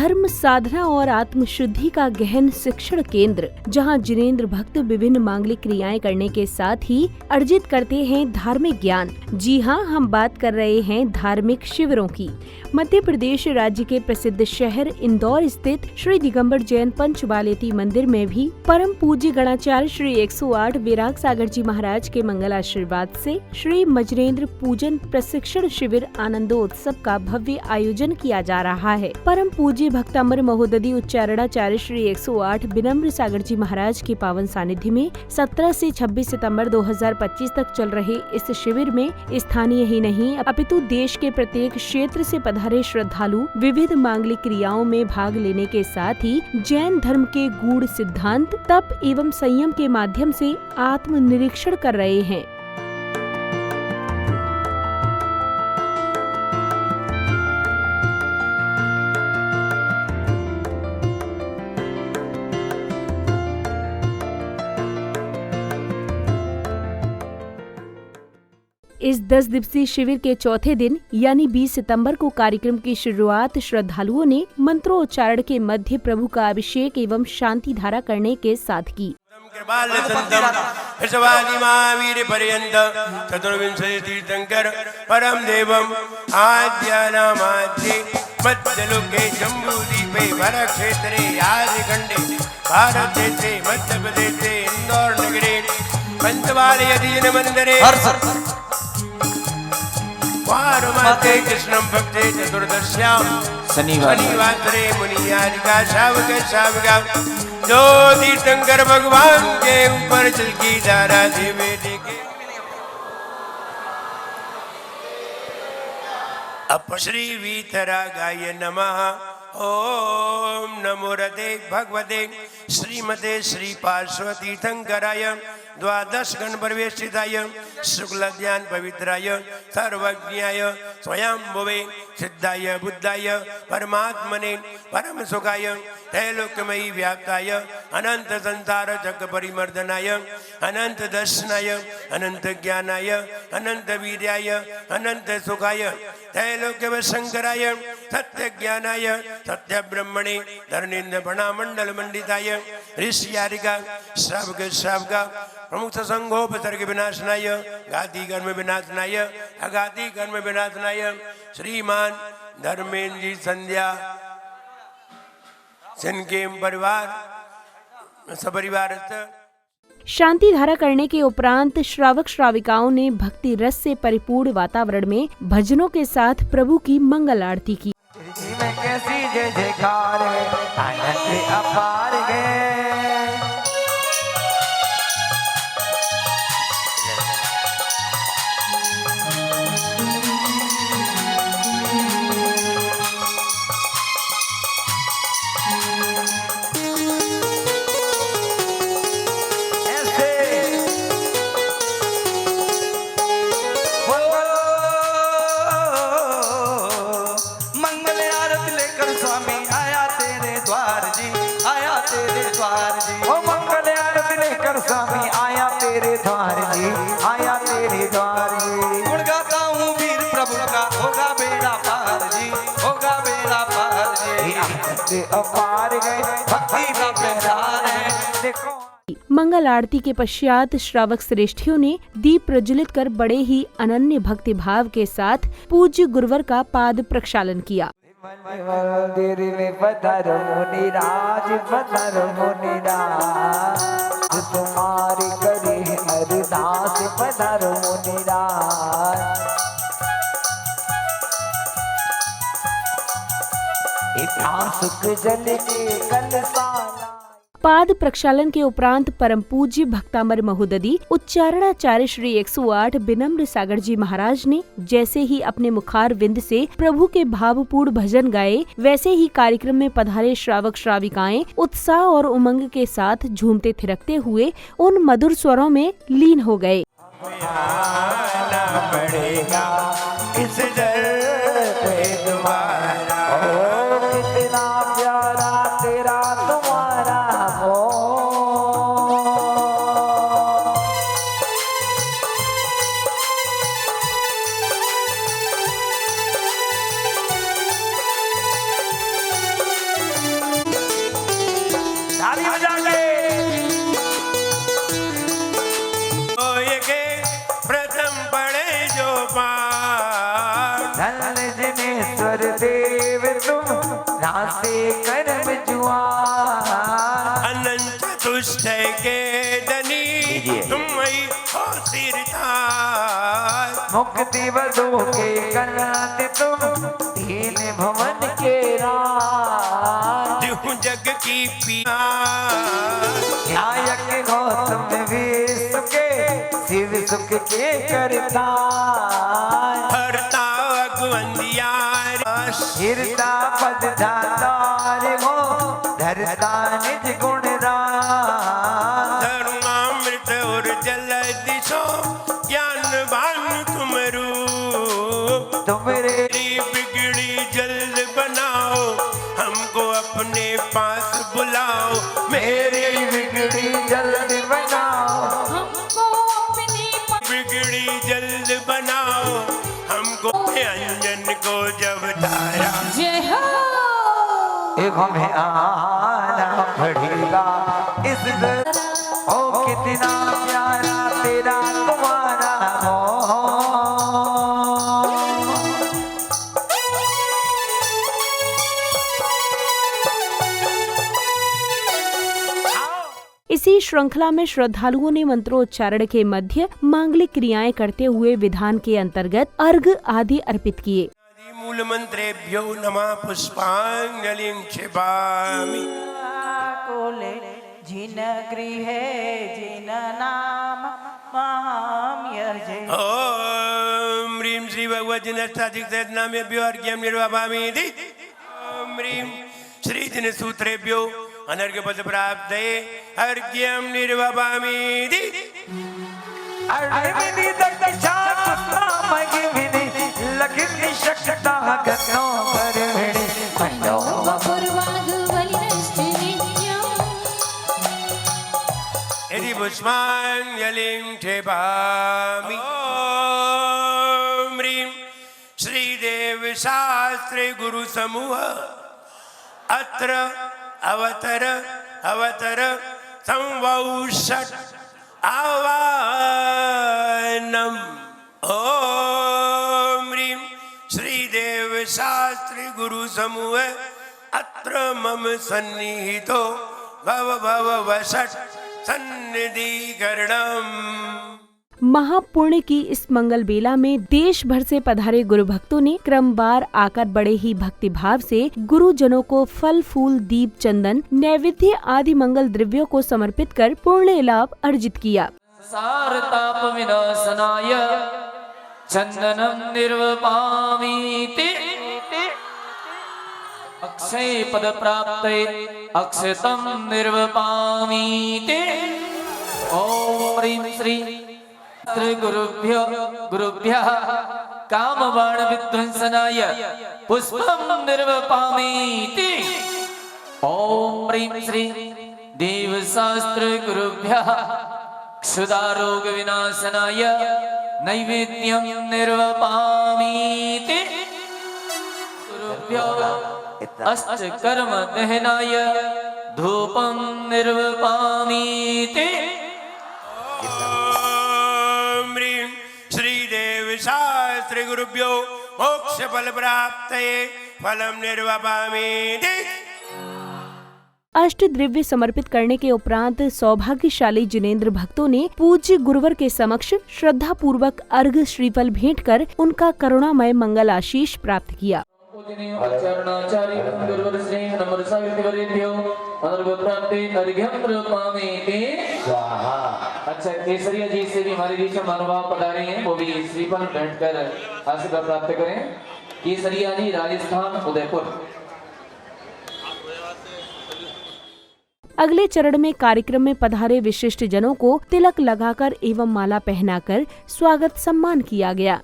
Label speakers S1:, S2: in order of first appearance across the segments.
S1: धर्म साधना और आत्मशुद्धि का गहन शिक्षण केंद्र, जहां जिनेंद्र भक्त विभिन्न मांगलिक क्रियाएं करने के साथ ही अर्जित करते हैं धार्मिक ज्ञान। जी हां, हम बात कर रहे हैं धार्मिक शिविरों की। मध्य प्रदेश राज्य के प्रसिद्ध शहर इंदौर स्थित श्री दिगंबर जैन पंच बालेती मंदिर में भी परम पूज्य गणाचार्य श्री 108 विराग सागर जी महाराज के मंगल आशीर्वाद से श्री मजरेंद्र पूजन प्रशिक्षण शिविर आनंदोत्सव का भव्य आयोजन किया जा रहा है। परम पूज्य भक्तामर महोदधि उच्चारणाचार्य श्री 108 विनम्र सागर जी महाराज के पावन सानिध्य में 17 से 26 सितंबर 2025 तक चल रहे इस शिविर में स्थानीय ही नहीं अपितु देश के प्रत्येक क्षेत्र से पधारे श्रद्धालु विविध मांगलिक क्रियाओं में भाग लेने के साथ ही जैन धर्म के गूढ़ सिद्धांत, तप एवं संयम के माध्यम से आत्म निरीक्षण कर रहे हैं। इस 10 दिवसीय शिविर के चौथे दिन यानी 20 सितंबर को कार्यक्रम की शुरुआत श्रद्धालुओं ने मंत्रोच्चारण के मध्य प्रभु का अभिषेक एवं शांति धारा करने के साथ की।
S2: तीर्थंकर परम देवम आद्यानामाद्ये मध्यलोके जम्बूद्वीपे वरक्षेत्रे यादखंडे भारत देशे मध्य प्रदेशे इंदौर नगरे पंचवालयदीन मंदिरे वारमाते कृष्णं भक्ते चतुर्दश्यां शनिवासरे मुनियारिका शावका जो तीर्थंकर भगवान के ऊपर चलकी धारा देवे देखे अपश्री वीतरागाय नमः। ओम नमो रते भगवते श्रीमते श्री पार्श्व तीर्थंकराय द्वादश गण प्रवेशिताय शुक्ल ज्ञान पवित्राय सर्वज्ञाय स्वयंभुवे सिद्धाय बुद्धाय परमात्मने परम सुखाय त्रैलोक्यमयी व्याप्ताय अनंत संसार चक्र परिमर्दनाय अनंत दर्शनाय अनंत ज्ञानाय अनंत वीर्याय अनंत सुखाय त्रैलोक्य शंकराय सत्य ज्ञानाय सत्य ब्रह्मणे धर्मेन्द्र प्रणामंडल मंडिताय ऋषियारिका श्रावका प्रमुख संघोपसर्ग विनाशनाय घाती कर्म विनाशनाय अघाती कर्म विनाशनाय श्रीमान धर्मेन्द्र जी संध्या सिंह परिवार सपरिवार
S1: शांति धारा करने के उपरांत श्रावक श्राविकाओं ने भक्ति रस से परिपूर्ण वातावरण में भजनों के साथ प्रभु की मंगल आरती की।
S3: कैसी जय जयकार है, आनंद अपार है। स्वामी आया तेरे द्वार जी, आया तेरे द्वार जी। गुण गाता हूँ वीर प्रभु का, होगा बेड़ा पार जी, होगा बेड़ा पार जी। अपार गए भक्ति का प्रचार है देखो।
S1: मंगल आरती के पश्चात श्रावक श्रेष्ठियों ने दीप प्रज्वलित कर बड़े ही अनन्य भक्ति भाव के साथ पूज्य गुरुवर का पाद प्रक्षालन किया।
S3: मंदिर में पधारो मुनिराज, पधारो मुनिराज, तुम्हारी करी अरदास, पधारो मुनिराज। इतना सुख जल के कलसाना।
S1: पाद प्रक्षालन के उपरांत परम पूज्य भक्तामर महोदधि उच्चारणाचार्य श्री 108 विनम्र सागर जी महाराज ने जैसे ही अपने मुखार विंद से प्रभु के भावपूर्ण भजन गाए, वैसे ही कार्यक्रम में पधारे श्रावक श्राविकाएं उत्साह और उमंग के साथ झूमते थिरकते हुए उन मधुर स्वरों में लीन हो गए।
S3: नाते कर्म जुआन।
S2: अनंत दुष्ट के धनी तुम ही हो सिरताज।
S3: मुक्ति बधू के कनाते तुम तीन भवन के राज।
S2: जग की पिया
S3: न्यायक गौतम विष्णु के शिव सुख के करता।
S2: हरता अगवंदियार
S3: हिरता पद धातार हो धरता निज गुण राम।
S2: धर्मामृत और जल दिशो ज्ञानवान तुम रूप।
S3: तुमरे
S2: बिगड़ी जल्द बनाओ हमको अपने पास बुलाओ।
S3: मेरी बिगड़ी जल्द बनाओ।
S4: हमको अपनी
S2: बिगड़ी जल्द बनाओ हमको। अंजन को जब तारा
S4: जय हो।
S3: एक हमें आना पड़ेगा इस दर। ओ कितना प्यारा तेरा तुम्हारा हो।
S1: इसी श्रृंखला में श्रद्धालुओं ने मंत्रोच्चारण के मध्य मांगलिक क्रियाएं करते हुए विधान के अंतर्गत अर्घ आदि अर्पित किए।
S2: मूल मंत्रेभ्यो नमः पुष्पांजलिं क्षिपामि।
S5: कोले जिन गृहे जिन नाम माम यजे।
S2: ओम ह्रीं श्री भगवज्जनष्टाधिकनामेभ्यो अर्घ्यं निर्वापयामि। ओम ह्रीं श्री जिन सूत्रेभ्यो अनर्घ्य पद प्राप्तये अर्घ्यं निर्वापयामि।
S3: अर्धविधि दक्षा कृष्णामयि विधि लखिनी शक्ता गतो करविणी।
S2: यदि पुष्पांजलिं क्षिपामि। ओम ह्रीं श्रीदेव शास्त्रे गुरु समूह अत्र अवतर संवौषट् आवाहनम्। ओम ह्रीं श्रीदेव शास्त्री गुरु समूह अत्र मम सन्निहितो भव वषट् सन्निधिकरणम्।
S1: महापुण्य की इस मंगल बेला में देश भर से पधारे गुरु भक्तों ने क्रमवार आकर बड़े ही भक्ति भाव से गुरुजनों को फल फूल दीप चंदन नैवेद्य आदि मंगल द्रव्यों को समर्पित कर पुण्य लाभ अर्जित किया।
S6: सारताप विनाशनाय चंदनं निर्वपामीति। अक्षय पद प्राप्ते अक्षतं निर्वपामीति। ओम ह्रीं श्री गुरुभ्यः कामबाण विध्वंसनाय पुष्पं निर्वपामीति। ओम ह्रीं श्री देवशास्त्र गुरुभ्यः क्षुधारोग विनाशनाय नैवेद्यं निर्वपामीति। गुरुभ्यो अष्टकर्म दहनाय धूपं निर्वपामीति।
S2: ओम ह्रीं श्रीदेव शास्त्री गुरुभ्यो मोक्ष फल प्राप्तये फलं निर्वापयामि।
S1: अष्ट द्रव्य समर्पित करने के उपरांत सौभाग्यशाली जिनेंद्र भक्तों ने पूज्य गुरुवर के समक्ष श्रद्धा पूर्वक अर्घ श्रीफल भेंट कर उनका करुणामय मंगल आशीष प्राप्त किया।
S6: अच्छा, केसरिया जी से भी हमारे बीच में महानुभाव पधारे हैं, वो भी श्रीफल भेंट कर आशीर्वाद प्राप्त करें। केसरिया जी राजस्थान उदयपुर।
S1: अगले चरण में कार्यक्रम में पधारे विशिष्ट जनों को तिलक लगाकर एवं माला पहनाकर स्वागत सम्मान किया गया।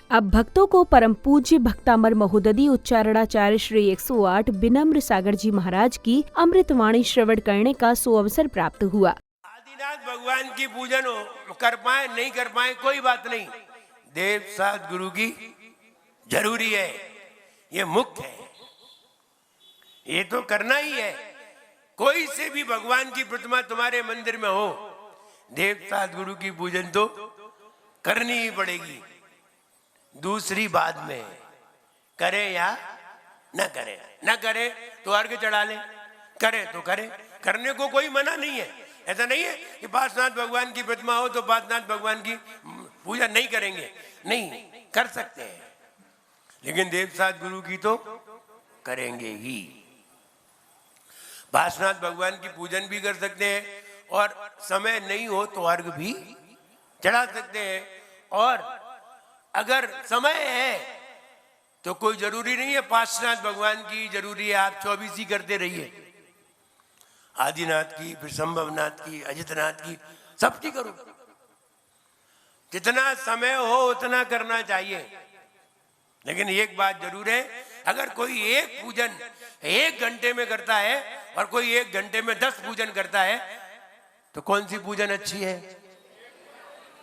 S1: अब भक्तों को परम पूज्य भक्तामर महोदधि उच्चारणाचार्य श्री 108 विनम्र सागर जी महाराज की अमृतवाणी श्रवण करने का सुअवसर प्राप्त हुआ।
S2: आदिनाथ भगवान की पूजन कर पाए नहीं कर पाए कोई बात नहीं, देव साथ गुरु की जरूरी है, ये मुख्य है, ये तो करना ही है। कोई से भी भगवान की प्रतिमा तुम्हारे मंदिर में हो, देव साथ गुरु की पूजन तो करनी ही पड़ेगी। दूसरी बाद में करे या न करे, न करे तो अर्घ चढ़ा ले, करे तो करे, करने को कोई मना नहीं है। ऐसा नहीं है कि पार्श्वनाथ भगवान की प्रतिमा हो तो पार्श्वनाथ भगवान की पूजा नहीं करेंगे, नहीं, कर सकते हैं, लेकिन देव साथ गुरु की तो करेंगे ही। पार्श्वनाथ भगवान की पूजन भी कर सकते हैं और समय नहीं हो तो अर्घ भी चढ़ा सकते हैं। और अगर समय है तो कोई जरूरी नहीं है पार्श्वनाथ भगवान की जरूरी है आप 24 ही करते रहिए, आदिनाथ की, फिर संभवनाथ की, अजितनाथ की, सबकी करो। जितना समय हो उतना करना चाहिए। लेकिन एक बात जरूर है, अगर कोई एक पूजन 1 घंटे में करता है और कोई 1 घंटे में 10 पूजन करता है तो कौन सी पूजन अच्छी है?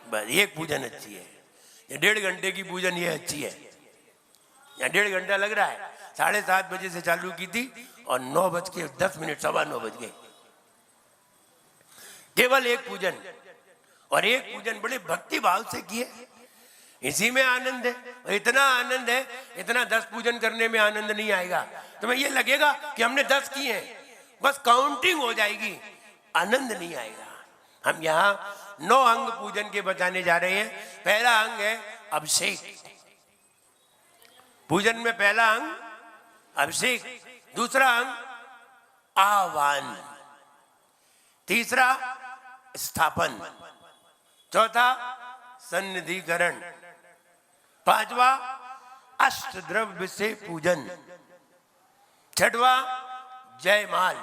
S2: बस एक पूजन अच्छी है। ये 1.5 घंटे की पूजन ये अच्छी है। यहाँ 1.5 घंटा लग रहा है, 7:30 बजे से चालू की थी और 9:10, 9:15 बज गए। केवल एक पूजन, और एक पूजन बड़े भक्ति भाव से किए, इसी में आनंद है। और इतना आनंद है, इतना 10 पूजन करने में आनंद नहीं आएगा। तुम्हें ये लगेगा कि हमने 10 किए हैं, बस काउंटिंग हो जाएगी, आनंद नहीं आएगा। हम यहाँ 9 अंग पूजन के बताने जा रहे हैं। पहला अंग है अभिषेक। पूजन में पहला अंग अभिषेक, दूसरा अंग आह्वान, तीसरा स्थापन, चौथा सन्निधिकरण, पांचवा अष्टद्रव्य से पूजन, छठवा जयमाल।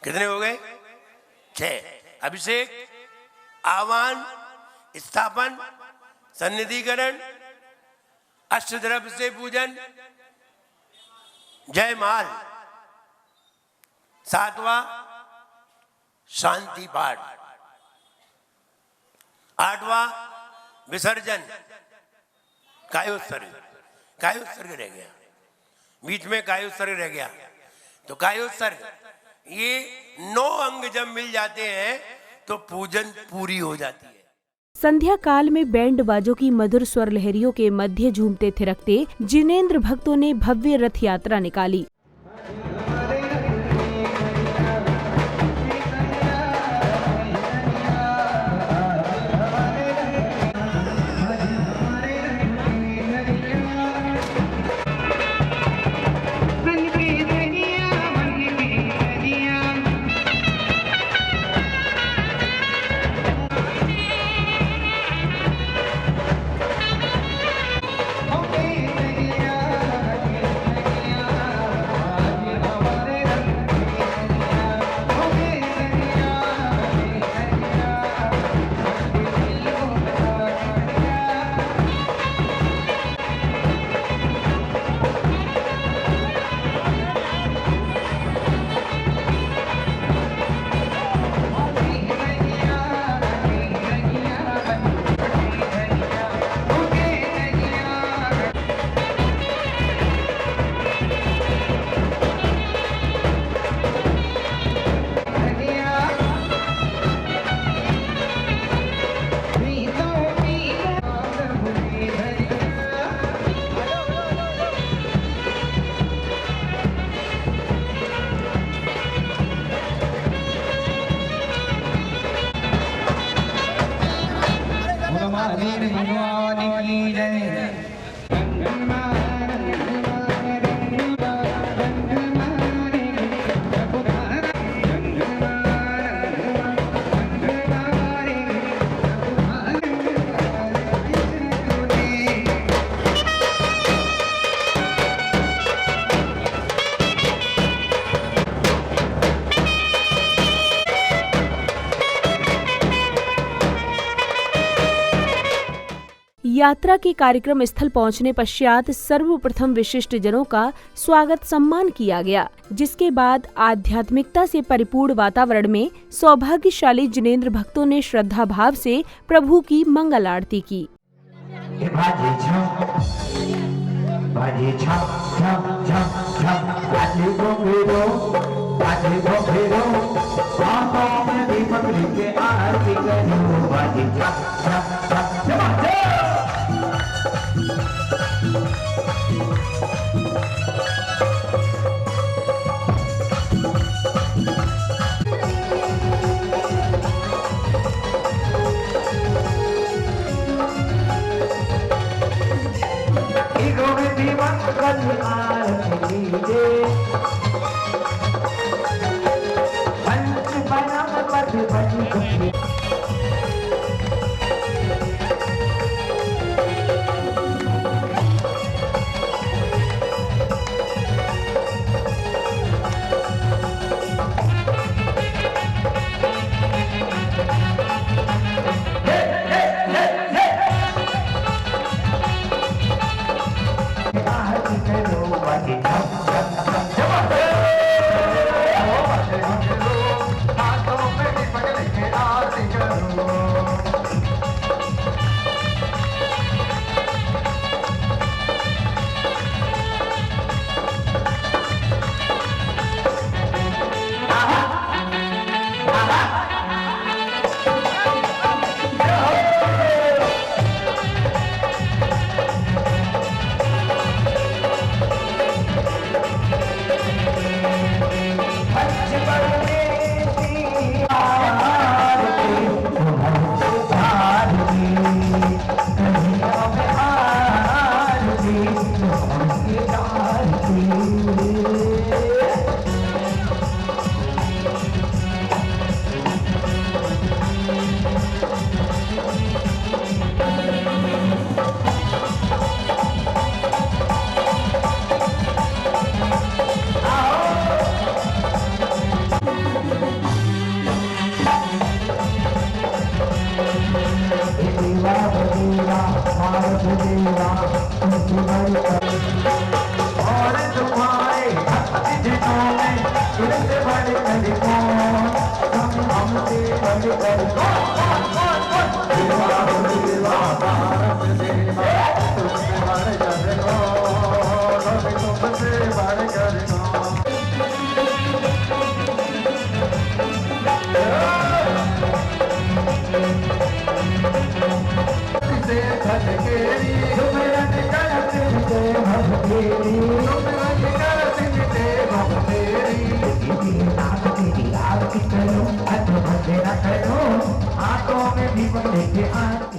S2: कितने हो गए? 6। अभिषेक, आह्वान, स्थापन, सन्निधिकरण, अष्टद्रव्य से पूजन, जयमाल, 7वां शांति पाठ, 8वां विसर्जन, कायोत्सर्ग। कायोत्सर्ग रह गया, बीच में कायोत्सर्ग रह गया। तो कायोत्सर्ग, ये 9 अंग जब मिल जाते हैं तो पूजन पूरी हो जाती है।
S1: संध्या काल में बैंड बाजों की मधुर स्वर लहरियों के मध्य झूमते थिरकते जिनेंद्र भक्तों ने भव्य रथ यात्रा निकाली। यात्रा के कार्यक्रम स्थल पहुंचने पश्चात सर्वप्रथम विशिष्ट जनों का स्वागत सम्मान किया गया, जिसके बाद आध्यात्मिकता से परिपूर्ण वातावरण में सौभाग्यशाली जिनेंद्र भक्तों ने श्रद्धा भाव से प्रभु की मंगल आरती की।
S3: हाथों में भी